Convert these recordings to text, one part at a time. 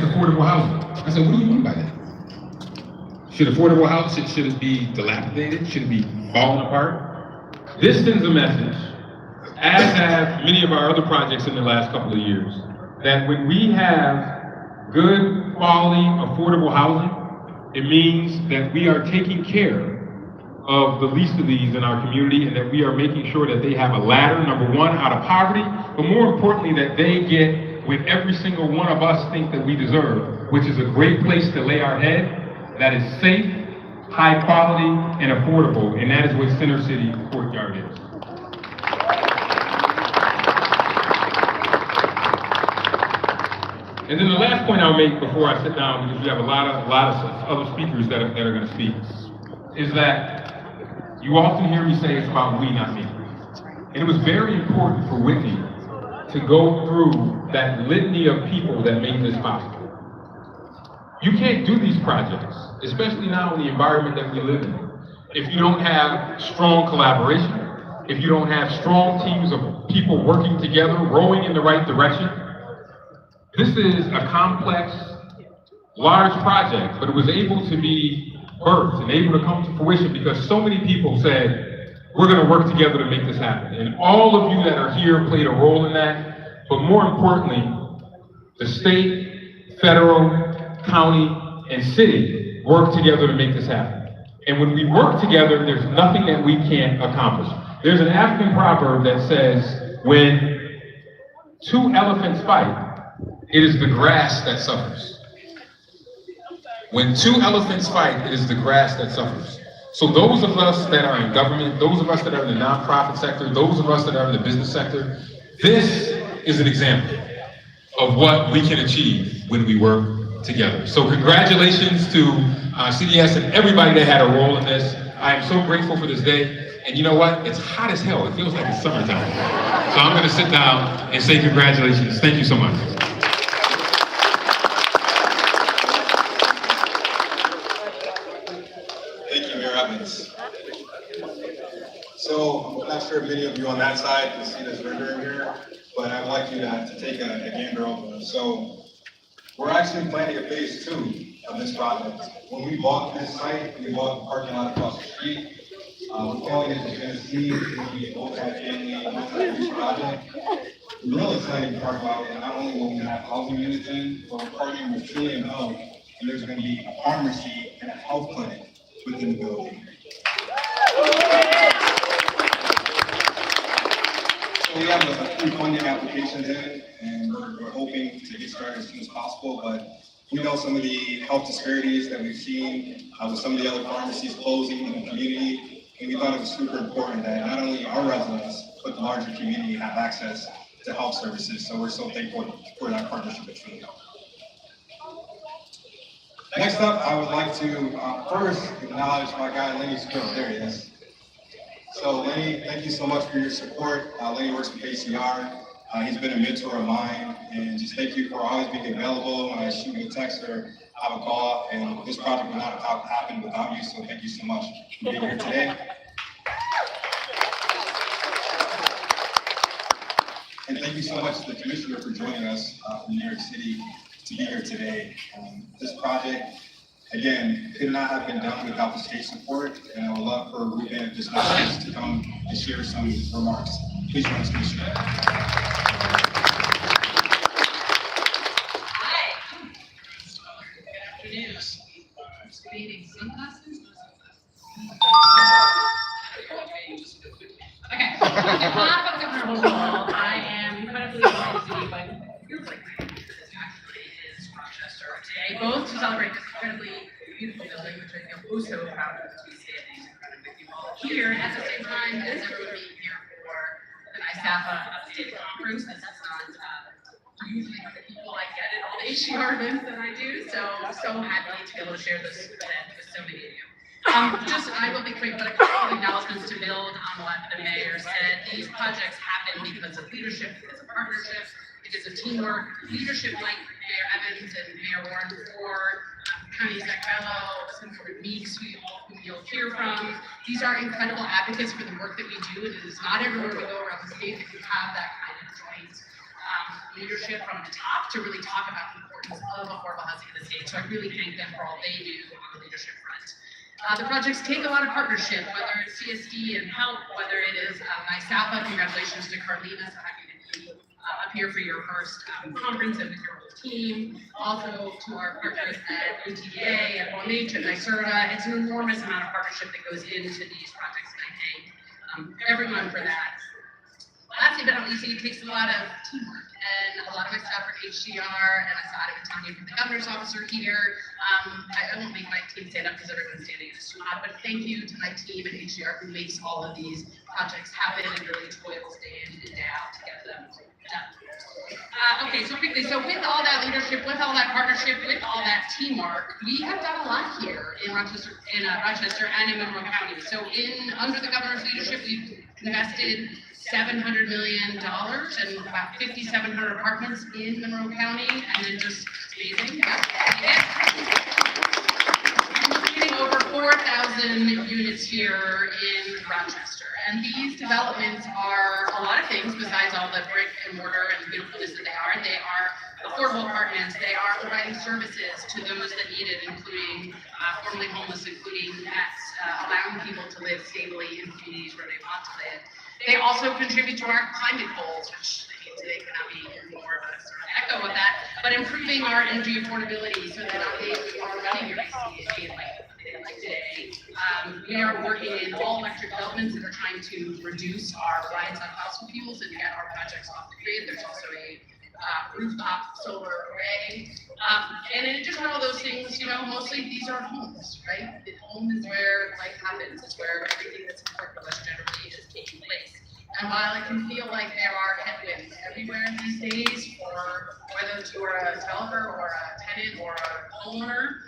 that's affordable housing. I said, what do you mean by that? Should affordable housing, should it be dilapidated? Should it be falling apart? This sends a message, as have many of our other projects in the last couple of years, that when we have good, quality, affordable housing, it means that we are taking care of the least of these in our community, and that we are making sure that they have a ladder, number one, out of poverty, but more importantly, that they get what every single one of us think that we deserve, which is a great place to lay our head, that is safe, high quality, and affordable, and that is what Center City Courtyard is. And then the last point I'll make before I sit down, because we have a lot of other speakers that are going to speak, is that you often hear me say it's about we, not me. And it was very important for Whitney to go through that litany of people that made this possible. You can't do these projects, especially now in the environment that we live in, if you don't have strong collaboration, if you don't have strong teams of people working together, rowing in the right direction. This is a complex, large project, but it was able to be birthed and able to come to fruition because so many people said, we're going to work together to make this happen. And all of you that are here played a role in that, but more importantly, the state, federal, county, and city work together to make this happen. And when we work together, there's nothing that we can't accomplish. There's an African proverb that says, when two elephants fight, it is the grass that suffers. When two elephants fight, it is the grass that suffers. So those of us that are in government, those of us that are in the nonprofit sector, those of us that are in the business sector, this is an example of what we can achieve when we work together. So congratulations to CDS and everybody that had a role in this. I am so grateful for this day. And you know what? It's hot as hell. It feels like it's summertime. So I'm going to sit down and say congratulations. Thank you so much. So I'm not sure if many of you on that side can see this rendering here, but I'd like you to take a gander over it. So we're actually planning a phase 2 of this project. When we bought this site, we bought the parking lot across the street. We're calling it the Tennessee multi-family, multi-use project. We're really excited to talk about it. Not only will we have housing units in, but we're partnering with Trillium Health, and there's going to be a pharmacy and a health clinic within the building. So we have a few funding applications in, and we're hoping to get started as soon as possible, but we know some of the health disparities that we've seen with some of the other pharmacies closing in the community, and we thought it was super important that not only our residents, but the larger community have access to health services, so we're so thankful for that partnership between them. Next up, I would like to first acknowledge my guy, Lenny Skill. There he is. So Lenny, thank you so much for your support. Lenny works with ACR. He's been a mentor of mine, and just thank you for always being available when I shoot you a text or have a call. And this project would not have happened without you, so thank you so much for being here today. And thank you so much to the commissioner for joining us from New York City to be here today. This project, again, could not have been done without the state support, and I would love for Ruben and just to come and share some remarks. Please join us, Commissioner. Hi. Good afternoon. Good evening. Some classes? Okay. On behalf of Governor Hochul, I am incredibly excited to be with actually is Rochester today, both to celebrate this incredibly beautiful building, which I feel oh so proud of to be standing in front of you all here, and at the same time as everyone being here for the NISAFA Upstate Conference. This is not usually for the people I get at all the HDR events that I do, so happy to be able to share this event with so many of you. I will be quick, but a couple of acknowledgments to build on what the mayor said. These projects happen because of leadership, because of partnerships, because of teamwork. Leadership like Mayor Evans and Mayor Warren Ford, County Exec Fellow, Senator Meeks, who you'll hear from. These are incredible advocates for the work that we do, and it is not everywhere we go around the state that you have that kind of joint leadership from the top to really talk about the importance of affordable So I really thank them for all they do on the leadership front. The projects take a lot of partnership, whether it's CSD and help, whether it is my SAPA. Congratulations to Carlina, so happy to be up here for your first conference and with your whole team. Also to our partners at UTA, at OMH, and NYSERDA. It's an enormous amount of partnership that goes into these projects, and I thank everyone for that. Lastly but not least, it takes a lot of teamwork, and a lot of my staff are HCR, and I saw it Tanya from the governor's officer here. I won't make my team stand up because everyone's standing in a spot, but thank you to my team at HCR who makes all of these projects happen and really toils day in and day out to get them done. Okay, so quickly, so with all that leadership, with all that partnership, with all that teamwork, we have done a lot here in Rochester, and in Monroe County. So under the governor's leadership, we've invested $700 million and about 5,700 apartments in Monroe County, and then just amazing. Creating over 4,000 units here in Rochester. And these developments are a lot of things besides all the brick and mortar and beautifulness that they are. They are affordable apartments. They are providing services to those that need it, including formerly homeless, including pets, allowing people to live stably in communities where they want to live. They also contribute to our climate goals, which today cannot be more of a sort of echo of that, but improving our energy affordability so that on days we are running your AC like today. We are working in all electric developments that are trying to reduce our reliance on fossil fuels and get our projects off the grid. There's also a rooftop solar array. And in addition to all those things, mostly these are homes, right? The home is where life happens. It's where everything that's important to us generally is taking place. And while it can feel like there are headwinds everywhere these days, for whether you're a developer or a tenant or a homeowner,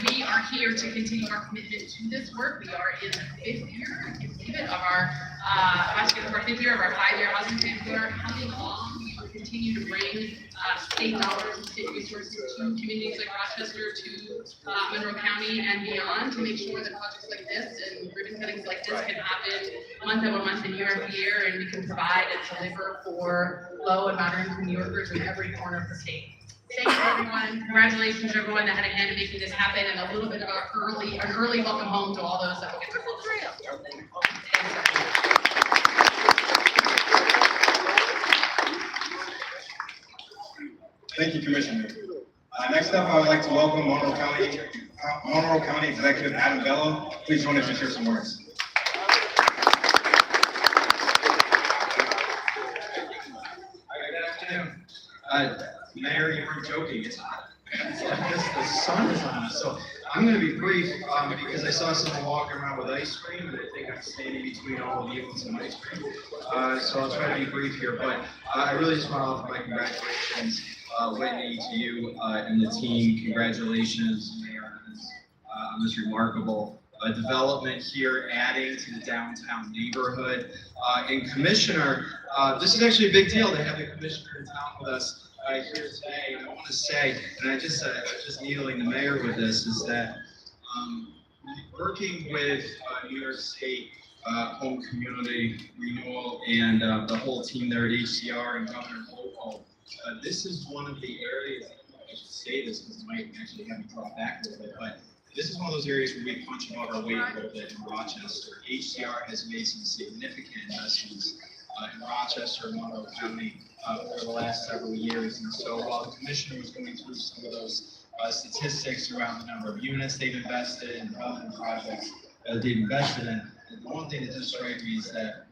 we are here to continue our commitment to this work. We are in the 5th year, I can believe it, of our 5-year housing plan. We are coming along. Continue to bring state dollars and state resources to communities like Rochester, to Monroe County and beyond, to make sure that projects like this and ribbon cuttings like this can happen month over month and year after year, and we can provide and deliver for low and moderate income New Yorkers in every corner of the state. Thank you, everyone. Congratulations to everyone that had a hand in making this happen, and a little bit of an early welcome home to all those that will get to pull the trail. Thank you, Commissioner. Next up, I would like to welcome Monroe County Executive Adam Bello. Please join us to share some words. Good afternoon. Mayor, you were joking. It's hot. The sun is on us. So I'm going to be brief because I saw someone walking around with ice cream, and I think I'm standing between all of you and some ice cream. So I'll try to be brief here. But I really just want to offer my congratulations, Whitney, to you and the team. Congratulations, Mayor, on this remarkable development here, adding to the downtown neighborhood. And Commissioner, this is actually a big deal to have the Commissioner in town with us here today. And I want to say, and I just needling the mayor with this, is that working with New York State Home Community Renewal and the whole team there at HCR and Governor Hochul, this is one of the areas, I should say this because it might actually have me draw back a little bit, but this is one of those areas where we punch above our weight a little bit in Rochester. HCR has made some significant investments in Rochester and Monroe County over the last several years. And so while the commissioner was going through some of those statistics around the number of units they've invested in, development projects that they've invested in, the one thing that does strike me is that,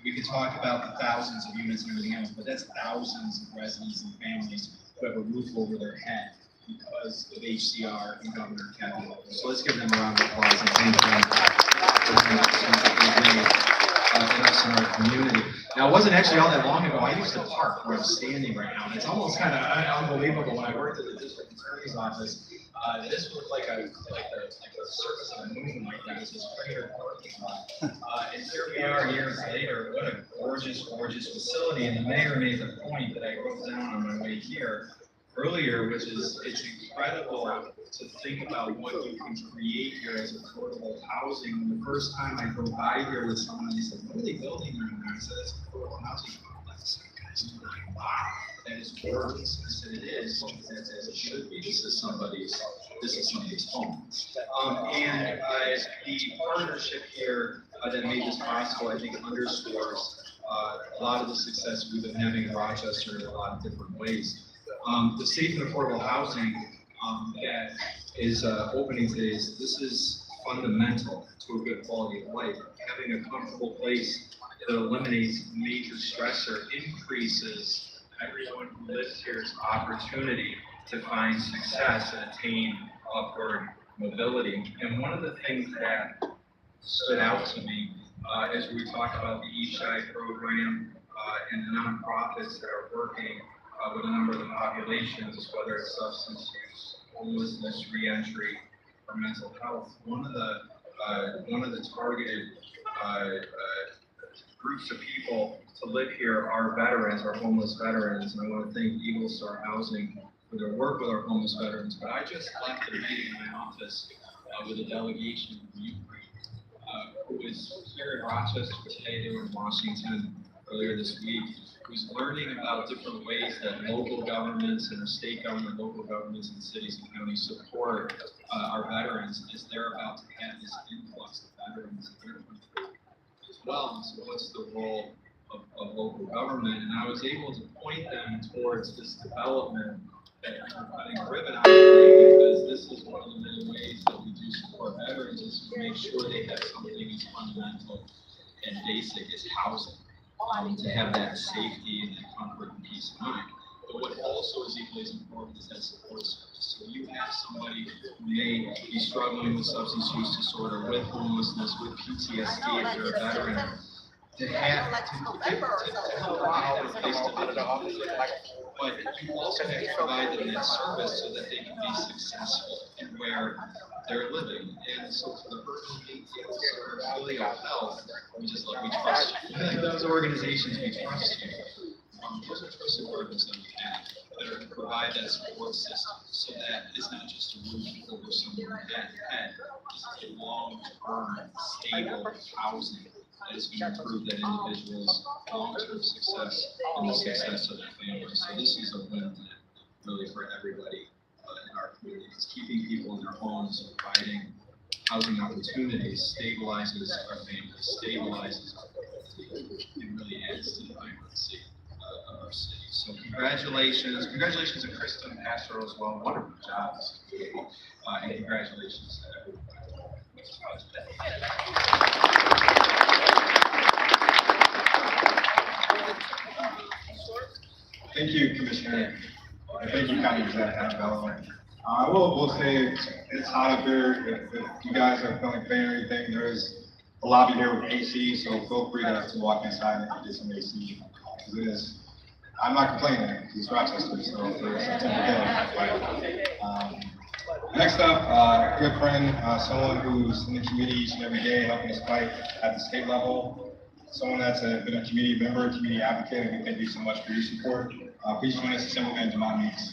we could talk about the thousands of units and everything else, but that's thousands of residents and families who have a roof over their head because of HCR and Governor Kevin. So let's give them a round of applause and thank them for the investments that they've made in us and our community. Now, it wasn't actually all that long ago. I used to park where I'm standing right now, and it's almost kind of unbelievable. When I worked at the district attorney's office, this looked like a surface of a moon, like that. It was this crater parking lot. And here we are years later. What a gorgeous, gorgeous facility. And the mayor made the point that I wrote down on my way here earlier, which is it's incredible to think about what you can create here as affordable housing. The first time I drove by here with someone, they said, "What are they building there?" And I said, "It's affordable housing complex." wow, that is gorgeous. I said, it is, that's as it should be. This is somebody's home. And the partnership here that made this possible, I think, underscores a lot of the success we've been having in Rochester in a lot of different ways. The safe and affordable housing that is opening today, this is fundamental to a good quality of life. Having a comfortable place that eliminates major stressor increases everyone who lives here's opportunity to find success and attain upward mobility. And one of the things that stood out to me as we talk about the eShy program and the nonprofits that are working with a number of the populations, whether it's substance use, homelessness, reentry, or mental health. One of the targeted groups of people to live here are veterans, are homeless veterans, and I want to thank Eagle Star Housing for their work with our homeless veterans. But I just left a meeting in my office with a delegation from Ukraine who was here in Rochester today. They were in Washington earlier this week. Who's learning about different ways that local governments and our state government, local governments and cities and counties support our veterans as they're about to have this influx of veterans in their country as well. And so what's the role of local government? And I was able to point them towards this development that I'm putting a ribbon on today, because this is one of the many ways that we do support veterans, is to make sure they have something as fundamental and basic as housing. To have that safety and that comfort and peace of mind. But what also is equally as important is that support service. So you have somebody who may be struggling with substance use disorder, with homelessness, with PTSD if they're a veteran, to help out a place to live. But you also have to provide them that service so that they can be successful in where they're living. And so for the person who needs the service, health, we trust you. Those organizations, we trust you. Those are trusted partners that we have that are to provide that support system, so that it's not just a roof over someone's head. This is a long-term, stable housing that is going to improve that individual's long-term success and the success of their family. So this is a win really for everybody in our community. It's keeping people in their homes, providing housing opportunities, stabilizes our families, stabilizes our community, and really adds to the vibrancy of our city. So congratulations to Krista and Pastoral as well. Wonderful job, and congratulations to everybody. Thank you, Commissioner. And thank you, County Executive Development. I will say it's hot up here. If you guys are feeling pain or anything, there's a lobby here with AC, so feel free to walk inside and get some AC. Because it is, I'm not complaining, because it's Rochester, so it's a typical day. Next up, good friend, someone who's in the community each and every day helping us fight at the state level. Someone that's been a community member, community advocate, and we thank you so much for your support. Please join us, Assemblyman Demond Meeks.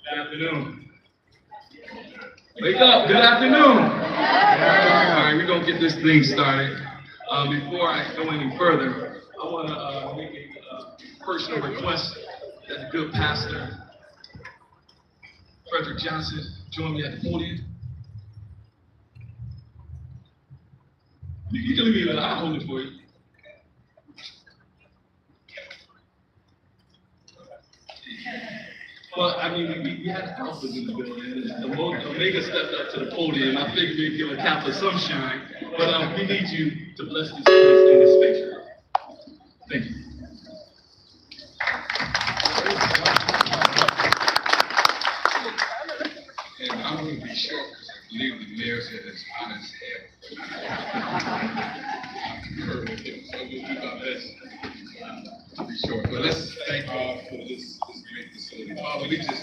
Good afternoon. Wake up, good afternoon. All right, we're gonna get this thing started. Before I go any further, I wanna make a personal request that the good pastor, Frederick Johnson, join me at the podium. You can leave it, I'll hold it for you. Well, I mean, we had alphas in the building. The Omega stepped up to the podium. I figured we'd give a cap of some shine, but we need you to bless this place in this space. Thank you. And I'm going to be short because I believe the mayor said it's hot as hell. So we'll do our best to be short. But let's thank God for this great facility. Father, we just